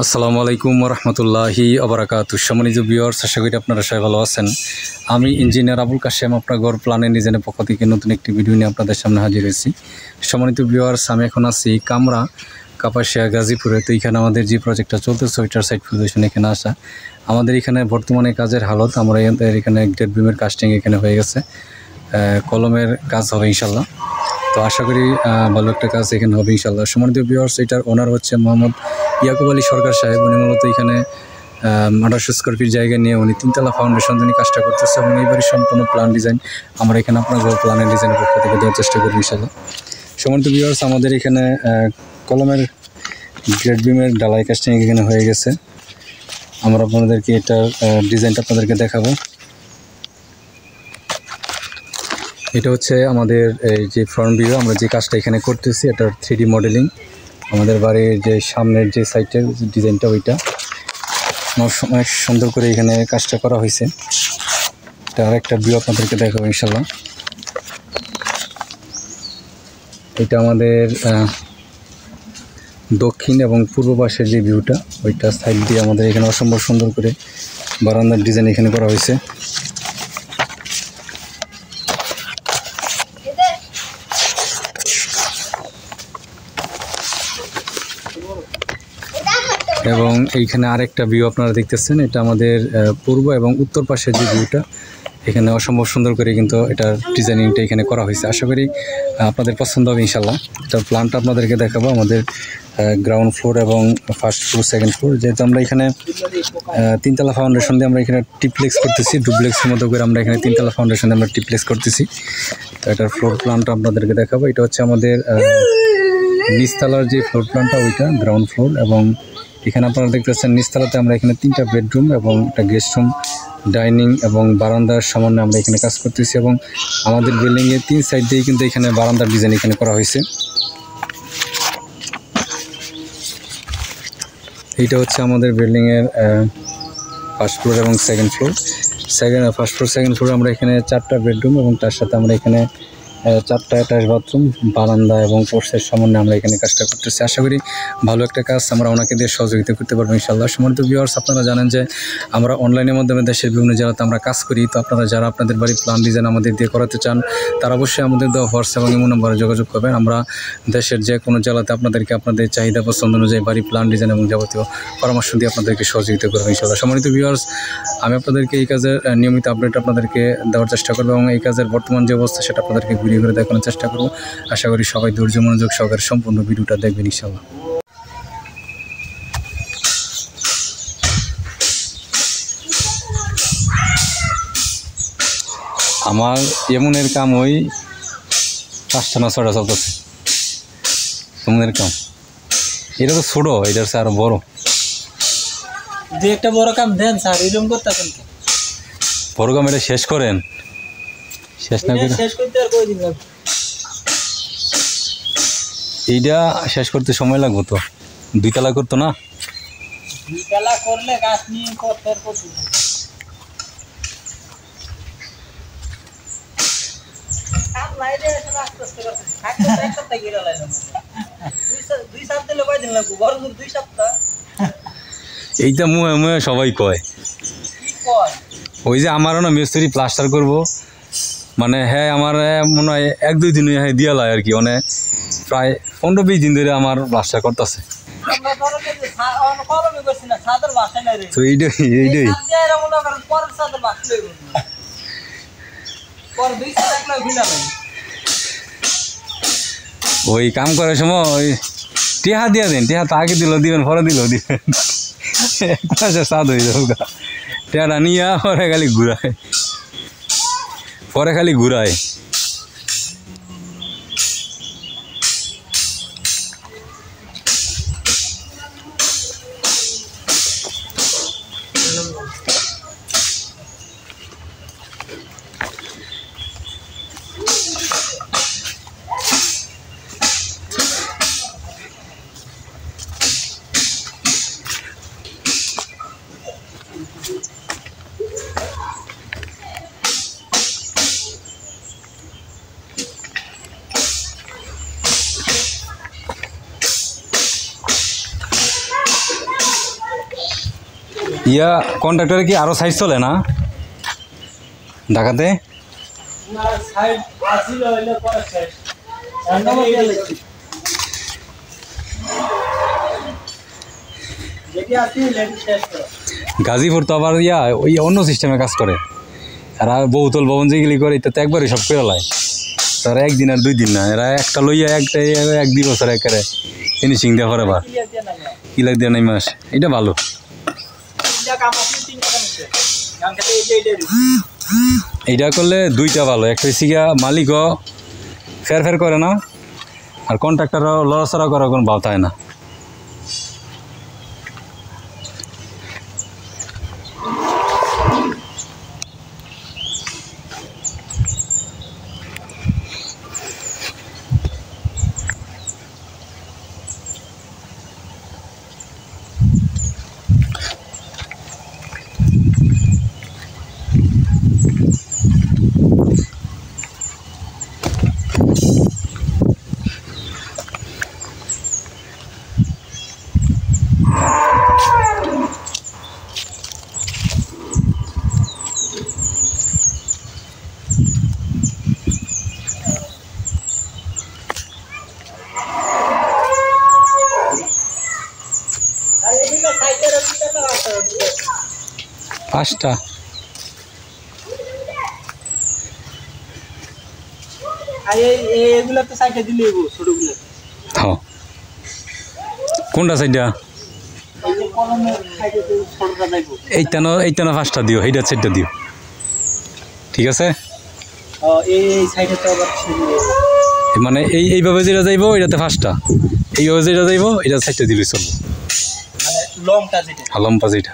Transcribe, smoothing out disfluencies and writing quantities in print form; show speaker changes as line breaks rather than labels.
আসসালামু আলাইকুম রহমতুল্লাহি আবরাকাতুহু। সম্মানিত ভিউয়ার্স, আশা করি আপনারা সবাই ভালো আছেন। আমি ইঞ্জিনিয়ার আবুল কাশেম আপনার ঘর প্ল্যানের ডিজাইনের পক্ষ থেকে নতুন একটি ভিডিও নিয়ে আপনাদের সামনে হাজির হয়েছি। সম্মানিত ভিউয়ার্স, আমি এখন আছি কামরা কাপাসিয়া গাজীপুরে। তো এখানে আমাদের যে প্রজেক্টটা চলতেছে ওইটার সাইট পজিশন এখানে আসা। আমাদের এখানে বর্তমানে কাজের হালত, আমরা এখানে গ্রেড বিমের কাস্টিং এখানে হয়ে গেছে, কলমের কাজ হবে ইনশাল্লাহ। তো আশা করি ভালো একটা কাজ এখানে হবে ইনশাল্লাহ। সম্মানিত ভিউয়ার্স, এটার ওনার হচ্ছে মোহাম্মদ ইয়াকুব আলী সরকার সাহেব। উনি মূলত এখানে 1800 স্কোয়ার ফিট জায়গা নিয়ে উনি 3তলা ফাউন্ডেশন তিনি কাজটা করতেছে এবং এইবারই সম্পূর্ণ প্ল্যান ডিজাইন আমরা এখানে আপনার প্ল্যানের ডিজাইনের পক্ষ থেকে দেওয়ার চেষ্টা করি ইনশাল্লাহ। সম্মানিত ভিউয়ার্স, আমাদের এখানে কলমের গ্রেড বিমের ডালাই কাস্টিং এখানে হয়ে গেছে। আমরা আপনাদেরকে এটার ডিজাইনটা আপনাদেরকে দেখাবো। এটা হচ্ছে আমাদের এই যে ফ্রন্ট ভিউ, আমরা যে কাজটা এখানে করতেছি এটার 3D মডেলিং। আমাদের বাড়ির যে সামনের যে সাইটের ডিজাইনটা ওইটা অনেক সুন্দর করে এখানে কাজটা করা হয়েছে। এটা আরেকটা ভিউ আপনাদেরকে দেখাবো ইনশাল্লাহ। এটা আমাদের দক্ষিণ এবং পূর্ব পাশের যে ভিউটা ওইটা সাইড দিয়ে আমাদের এখানে অসম্ভব সুন্দর করে বারান্দার ডিজাইন এখানে করা হয়েছে। এবং এইখানে আরেকটা ভিউ আপনারা দেখতেছেন, এটা আমাদের পূর্ব এবং উত্তর পাশের যে ভিউটা এখানে অসম্ভব সুন্দর করে কিন্তু এটার ডিজাইনিংটা এখানে করা হয়েছে। আশা করি আপনাদের পছন্দ হবে ইনশাল্লাহ। এটার প্ল্যানটা আপনাদেরকে দেখাবো। আমাদের গ্রাউন্ড ফ্লোর এবং ফার্স্ট ফ্লোর, সেকেন্ড ফ্লোর, যেহেতু আমরা এখানে 3তলা ফাউন্ডেশন দিয়ে আমরা এখানে ট্রিপ্লেক্স করতেছি, ডুপ্লেক্সের মতো করে আমরা এখানে 3তলা ফাউন্ডেশন দিয়ে আমরা ট্রিপ্লেক্স করতেছি। তো এটার ফ্লোর প্ল্যানটা আপনাদেরকে দেখাবো। এটা হচ্ছে আমাদের নিচতলার যে ফ্লোর প্ল্যানটা ওইটা গ্রাউন্ড ফ্লোর, এবং এখানে আপনারা দেখতেছেন নিচতলাতে আমরা এখানে 3টা বেডরুম এবং একটা গেস্ট রুম, ডাইনিং এবং বারান্দার সামনে আমরা এখানে কাজ করতেছি। এবং আমাদের বিল্ডিংয়ের 3 সাইড দিয়েই কিন্তু এখানে বারান্দার ডিজাইন এখানে করা হয়েছে। এইটা হচ্ছে আমাদের বিল্ডিংয়ের ফার্স্ট ফ্লোর এবং second floor. First floor second ফ্লোরে আমরা এখানে 4টা বেডরুম এবং তার সাথে আমরা এখানে 4টা অ্যাটাচ বাথরুম, বারান্দা এবং পোর্সের সামনে আমরা এখানে কাজটা করতেছি। আশা করি ভালো একটা কাজ আমরা ওনাকে দিয়ে সহযোগিতা করতে পারবো ইনশাল্লাহ। সম্মানিত ভিউয়ার্স, আপনারা জানেন যে আমরা অনলাইনের মাধ্যমে দেশের বিভিন্ন জেলাতে আমরা কাজ করি। তো আপনারা যারা আপনাদের বাড়ির প্ল্যান ডিজাইন আমাদের দিয়ে করাতে চান তারা অবশ্যই আমাদের দেওয়া হোয়াটসঅ্যাপ এবং ইমো নম্বরে যোগাযোগ করবেন। আমরা দেশের যে কোনো জেলাতে আপনাদেরকে আপনাদের চাহিদা পছন্দ অনুযায়ী বাড়ি প্ল্যান ডিজাইন এবং যাবতীয় পরামর্শ দিয়ে আপনাদেরকে সহযোগিতা করবো ইনশাল্লাহ। সম্মানিত ভিউয়ার্স, আমি আপনাদেরকে এই কাজের নিয়মিত আপডেট আপনাদেরকে দেওয়ার চেষ্টা করবো এবং এই কাজের বর্তমান যে অবস্থা সেটা আপনাদেরকে ঘুরিয়ে ঘুরে দেখানোর চেষ্টা করবো। আশা করি সবাই ধৈর্য মনোযোগ সহকারে সম্পূর্ণ ভিডিওটা দেখবেন ইনশাল্লাহ। আমার এমনের কাম ওই 5টা না 6টা চলতেছে এমনের কাম। এটা তো ছোট, এটার চেয়ে আরো বড়।
যে একটা বড় কাম দেন স্যার, এরকম করতেছেন কেন?
বড় কাম এটা শেষ করেন, শেষ না করে
শেষ করতে আর কয়দিন লাগবে?
এইটা শেষ করতে সময় লাগবে তো, 2তলা করতো না?
2তলা করলে গাছ নিয়ে করতে আর কত দিন? কাম লাইলে এসব আস্তে আস্তে করতেছি, থাকতে এক সপ্তাহ গিয়ে লাইলাম। 2 সপ্তাহ দিলে কয়দিন লাগবে? বড় 2 সপ্তাহ।
এইটা মুহে মুহে সবাই কয়।
কি কয়?
ওই যে আমারও না মিস্ত্রি প্লাস্টার করব, মানে হ্যাঁ আমার মনে হয় 1-2 দিন দিয়া লয় আর কি, মানে প্রায় 15-20 দিন ধরে আমার প্লাস্টার করতেছে। তো এইটাই ওই কাম করার সময় ওই টিহা দিয়া দেন, টিহা তো আগে দিবেন, পরে দিবেন, 1 মাসে সাদ হয়ে যাবো। টিহাটা নিয়ে পরে খালি ঘুরায়। ইয়া কন্ট্রাক্টরে কি আরো সাইজ চলে না ঢাকাতে?
না সাইড আসিল হইলে পরে শেষ একদম গেলেছি যেটি আসি লেট শেষ করো
গাজীপুর তো আবার ইয়া ওই অন্য সিস্টেমে কাজ করে এরা বহুতল ভবন যেগুলি করে এটা তো একবারই সব করে লাই তারা একদিন আর 2 দিন না এরা একটা লইয়া একটা 1-2 বছর একেবারে ফিনিশিং দেওয়া করে আবার
ক্লিয়ার দিয়ে না
কিলার দিয়ে নাই মাস এটা ভালো
তিনটা কাম আপনি 3 টাকা নিচ্ছে গান খেতে এই যে
এইটা করলে 2টা ভালো একটা হচ্ছে গিয়া মালিকও ফের করে না আর কন্ট্রাক্টরও লড়াচড়া করার কোনো ভাব থাকে না
আর এগুলো সাইডের ভিতরে না আছে
5টা
আর এইগুলো তো সাইডে দিলেই ছোটগুলো
হ্যাঁ কোনটা সাইডটা
এই যে কলমের সাইডে ছোটটা যাইবো
এইটানো 5টা দিও এইটা 4টা দিও ঠিক আছে
এই সাইডে তো আবার
মানে এইভাবে যেটা যাইবো এটাতে 5টা এইভাবে যেটা যাইবো এটা 4টা দিলে চলবো
মানে লংটা যেটা
লম্বা যেটা